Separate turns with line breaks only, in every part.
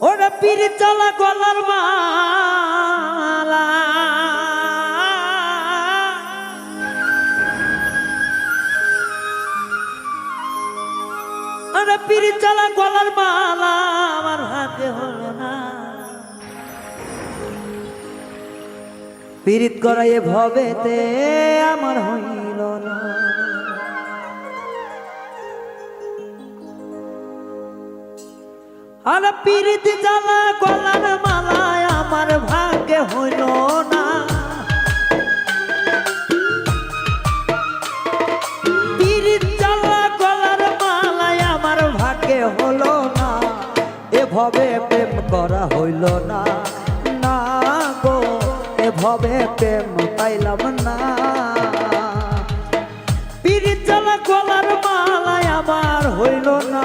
ওরা পীর চলা গলার মালা ওরা পীর চলা গলার মালা আমার হাতে হলো না। পীড়িত করাই ভবেতে আমার হইল না। আর পীড়িত জ্বালা গলার মালায় আমার ভাগ্যে হইল না। পীড়িত জ্বালা গলার মালায় আমার ভাগ্যে হলো না। এভাবে প্রেম করা হইল না, না গো এভাবে প্রেম পাইলাম না। পীড়িত জ্বালা গলার মালায় আমার হইল না।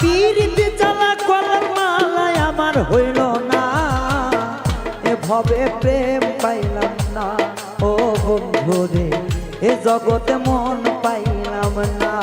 পীড়িত জ্বালা গলার মালায় আমার হইল না। এভাবে প্রেম পাইলাম না। ও বন্ধু রে এ জগতে মন পাইলাম না।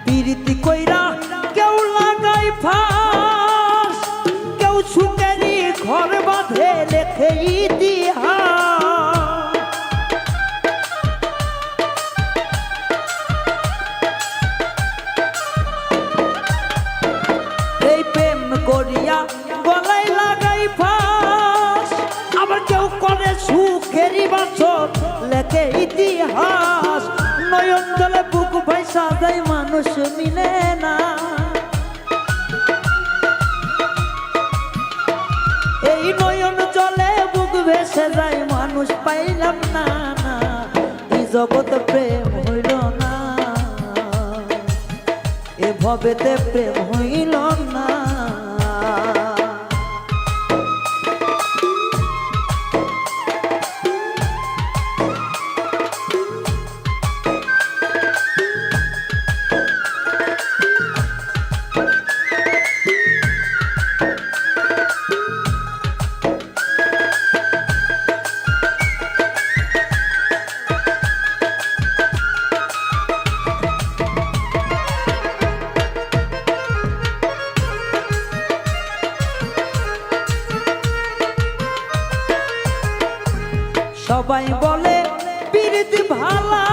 পীড়িতি কইরা কেউ লাগাই ফাঁস, কেউ সুখেরই ঘর বাঁধে লেখে ইতিহাস। এই প্রেম করিয়া গলায় লাগাই ফাঁস, আবার কেউ করে সুখেরই বাঁচন লেখে ইতিহাস। নয়ন জলে বুক ভাইসা যায় মানুষ মিলে না। এই নয়ন জলে বুক ভেসে যায় মানুষ পাইলাম না। এই জগৎ প্রেম হইল না, এ ভবেতে প্রেম হইল না। সবাই বলে পীড়িত ভালা,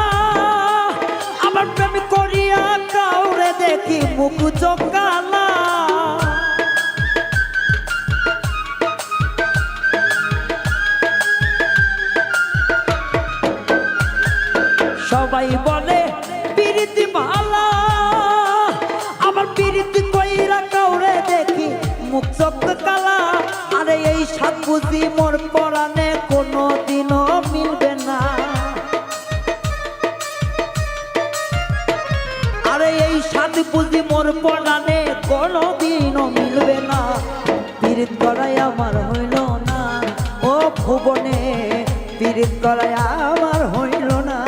আবার প্রেম করিয়া কাউরে দেখি মুখ চোখালা। সবাই বলে পীড়িত ভালা, আবার পীড়িত কইরা কাউরে দেখি মুখ চোখ কালা। আরে এই সাত বুঝি মোর পরাণে কোনো দিনও মিলবে না। আরে এই সাত বুঝি মোর পরাণে কোনো দিনও মিলবে না। পীড়িত করাই আমার হইল না, ও ভুবনে পীড়িত করাই আমার হইল না।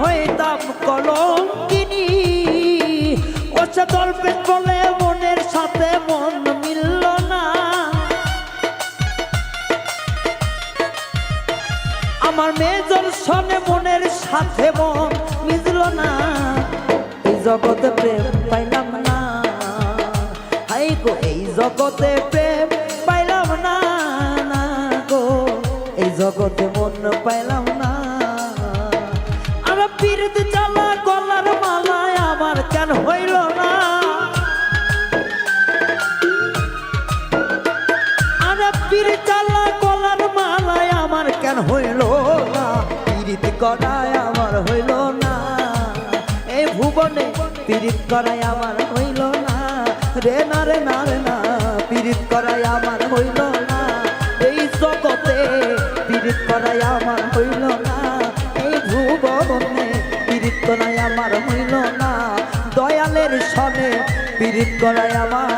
হইতাম কলঙ্কিনী। ও সে দলপেট বলে মনের সাথে মন মিলল না। আমার মেজর সনে মনের সাথে মন মিলল না। এই জগতে প্রেম পাইলাম না, হাই গো এই জগতে প্রেম পাইলাম না, না গো এই জগতে মন পাইলাম না। আমার পীড়িত জ্বালা গলার মালায় আমার কেন হইল না। আমার পীড়িত জ্বালা গলার মালায় আমার কেন হইল না। পীড়িত করায় আমার হইল না, এই ভুবনে পীড়িত করায় আমার হইল না। রে না রে না রে না, পীড়িত করায় আমার হইল না। এই জগতে পীড়িত করায় আমার হইল না। এই ভুবনে পীড়িত করায় আমার হইল না। দয়ালের সনে পীড়িত করায় আমার